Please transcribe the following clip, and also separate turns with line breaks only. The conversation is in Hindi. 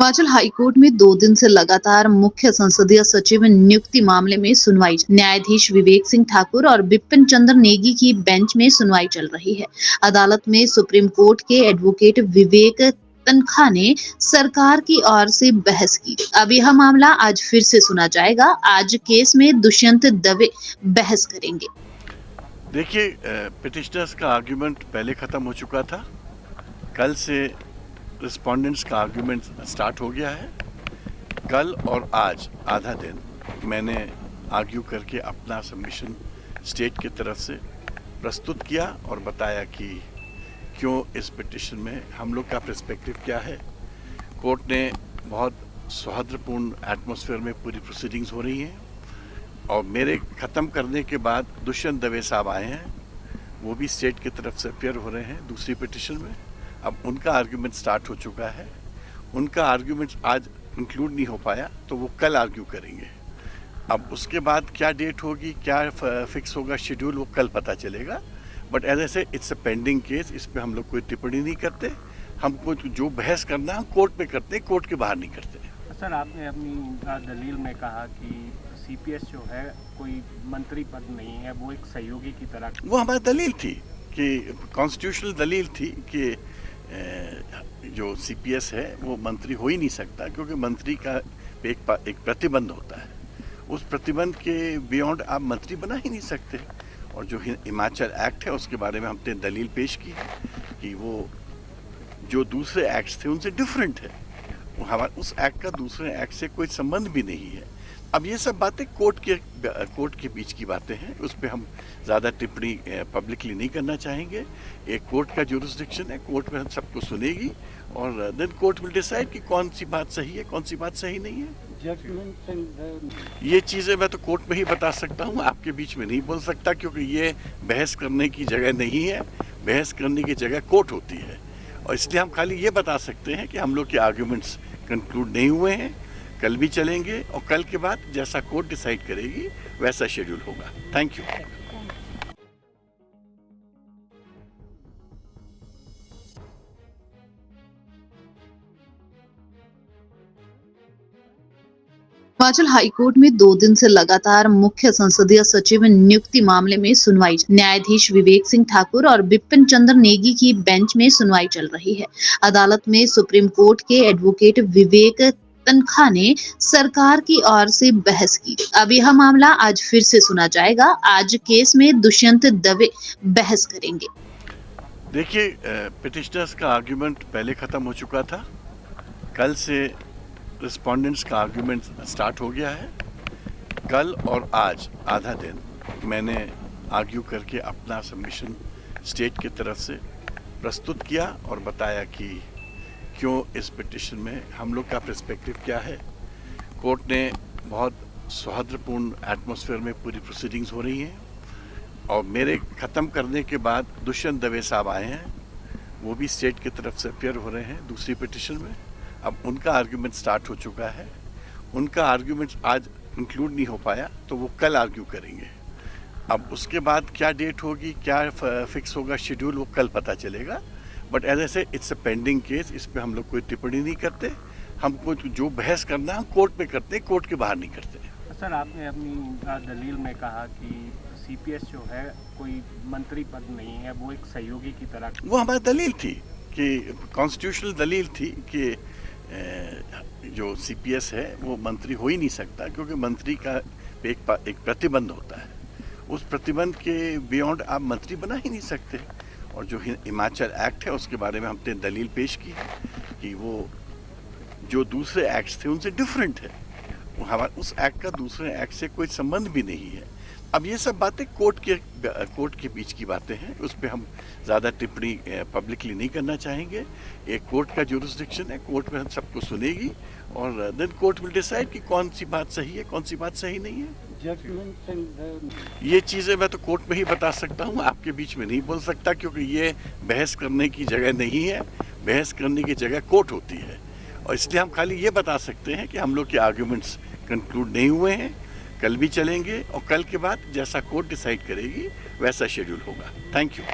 हिमाचल हाईकोर्ट में 2 दिन से लगातार मुख्य संसदीय सचिव नियुक्ति मामले में सुनवाई। न्यायाधीश विवेक सिंह ठाकुर और बिपिन चंद्र नेगी की बेंच में सुनवाई चल रही है। अदालत में सुप्रीम कोर्ट के एडवोकेट विवेक तनखा ने सरकार की ओर से बहस की। अब यह मामला आज फिर से सुना जाएगा। आज केस में दुष्यंत दवे बहस करेंगे।
देखिए, पिटिशनर्स का आर्ग्यूमेंट पहले ख़त्म हो चुका था। कल से रिस्पोंडेंट्स का आर्ग्यूमेंट स्टार्ट हो गया है। कल और आज आधा दिन मैंने आर्ग्यू करके अपना सबमिशन स्टेट की तरफ से प्रस्तुत किया और बताया कि क्यों इस पिटिशन में हम लोग का पर्सपेक्टिव क्या है। कोर्ट ने बहुत सौहार्दपूर्ण एटमॉस्फेयर में पूरी प्रोसीडिंग्स हो रही हैं और मेरे ख़त्म करने के बाद दुष्यंत दवे साहब आए हैं, वो भी स्टेट की तरफ से अपियर हो रहे हैं दूसरी पिटिशन में। अब उनका आर्ग्यूमेंट स्टार्ट हो चुका है। उनका आर्ग्यूमेंट आज इंक्लूड नहीं हो पाया तो वो कल आर्ग्यू करेंगे। अब उसके बाद क्या डेट होगी, क्या फिक्स होगा शेड्यूल, वो कल पता चलेगा। बट एज ऐसे इट्स अ पेंडिंग केस, इस पर हम लोग कोई टिप्पणी नहीं करते। हमको जो बहस करना हम कोर्ट में करते हैं, कोर्ट के बाहर नहीं करते।
सर, आपने अपनी दलील में कहा कि सीपीएस जो है कोई मंत्री पद नहीं है, वो एक सहयोगी की तरह।
वो हमारी दलील थी कि कॉन्स्टिट्यूशनल दलील थी कि जो सीपीएस है वो मंत्री हो ही नहीं सकता, क्योंकि मंत्री का एक प्रतिबंध होता है। उस प्रतिबंध के बियॉन्ड आप मंत्री बना ही नहीं सकते। और जो हिमाचल एक्ट है उसके बारे में हमने दलील पेश की कि वो जो दूसरे एक्ट्स थे उनसे डिफरेंट है। हमारे उस एक्ट का दूसरे एक्ट से कोई संबंध भी नहीं है। अब ये सब बातें कोर्ट के बीच की बातें हैं, उस पर हम ज़्यादा टिप्पणी पब्लिकली नहीं करना चाहेंगे। एक कोर्ट का जुरिस्डिक्शन है, कोर्ट में हम सबको सुनेगी और देन कोर्ट विल डिसाइड कि कौन सी बात सही है, कौन सी बात सही नहीं है। ये चीज़ें मैं तो कोर्ट में ही बता सकता हूँ, आपके बीच में नहीं बोल सकता, क्योंकि ये बहस करने की जगह नहीं है। बहस करने की जगह कोर्ट होती है और इसलिए हम खाली ये बता सकते हैं कि हम लोग के आर्ग्यूमेंट्स कंक्लूड नहीं हुए हैं, कल भी चलेंगे और कल के बाद जैसा कोर्ट डिसाइड करेगी वैसा शेड्यूल होगा। Thank you.
हिमाचल हाईकोर्ट में 2 दिन से लगातार मुख्य संसदीय सचिव नियुक्ति मामले में सुनवाई। न्यायाधीश विवेक सिंह ठाकुर और बिपिन चंद्र नेगी की बेंच में सुनवाई चल रही है। अदालत में सुप्रीम कोर्ट के एडवोकेट विवेक तनखा ने सरकार की ओर से बहस की। अब यह मामला आज फिर से सुना जाएगा। आज केस में दुष्यंत दवे बहस करेंगे।
देखिए, पिटिशनर्स का आर्ग्यूमेंट पहले ख़त्म हो चुका था। कल से रिस्पोंडेंट्स का आर्ग्यूमेंट स्टार्ट हो गया है। कल और आज आधा दिन मैंने आर्ग्यू करके अपना सबमिशन स्टेट की तरफ से प्रस्तुत किया और बताया कि क्यों इस पिटिशन में हम लोग का पर्सपेक्टिव क्या है। कोर्ट ने बहुत सौहार्दपूर्ण एटमॉस्फेयर में पूरी प्रोसीडिंग्स हो रही हैं और मेरे ख़त्म करने के बाद दुष्यंत दवे साहब आए हैं, वो भी स्टेट की तरफ से अपियर हो रहे हैं दूसरी पिटिशन में। अब उनका आर्ग्यूमेंट स्टार्ट हो चुका है। उनका आर्ग्यूमेंट आज इंक्लूड नहीं हो पाया तो वो कल आर्ग्यू करेंगे। अब उसके बाद क्या डेट होगी, क्या फिक्स होगा शेड्यूल, वो कल पता चलेगा। बट एज ऐसे इट्स अ पेंडिंग केस, इस पर हम लोग कोई टिप्पणी नहीं करते। हमको जो बहस करना हम कोर्ट में करते हैं, कोर्ट के बाहर नहीं करते।
सर, आपने अपनी दलील में कहा कि सीपीएस जो है कोई मंत्री पद नहीं है, वो एक सहयोगी की तरह।
वो हमारी दलील थी कि कॉन्स्टिट्यूशनल दलील थी कि जो सीपीएस है वो मंत्री हो ही नहीं सकता, क्योंकि मंत्री का एक प्रतिबंध होता है। उस प्रतिबंध के बियॉन्ड आप मंत्री बना ही नहीं सकते। और जो हिमाचल एक्ट है उसके बारे में हमने दलील पेश की कि वो जो दूसरे एक्ट्स थे उनसे डिफरेंट है। हमारे उस एक्ट का दूसरे एक्ट से कोई संबंध भी नहीं है। अब ये सब बातें कोर्ट के बीच की बातें हैं, उस पर हम ज़्यादा टिप्पणी पब्लिकली नहीं करना चाहेंगे। एक कोर्ट का जुरिस्डिक्शन है, कोर्ट में हम सबको सुनेगी और देन कोर्ट विल डिसाइड कि कौन सी बात सही है, कौन सी बात सही नहीं है। ये चीज़ें मैं तो कोर्ट में ही बता सकता हूँ, आपके बीच में नहीं बोल सकता, क्योंकि ये बहस करने की जगह नहीं है। बहस करने की जगह कोर्ट होती है और इसलिए हम खाली ये बता सकते हैं कि हम लोग के आर्ग्यूमेंट्स कंक्लूड नहीं हुए हैं, कल भी चलेंगे और कल के बाद जैसा कोर्ट डिसाइड करेगी वैसा शेड्यूल होगा। Thank you.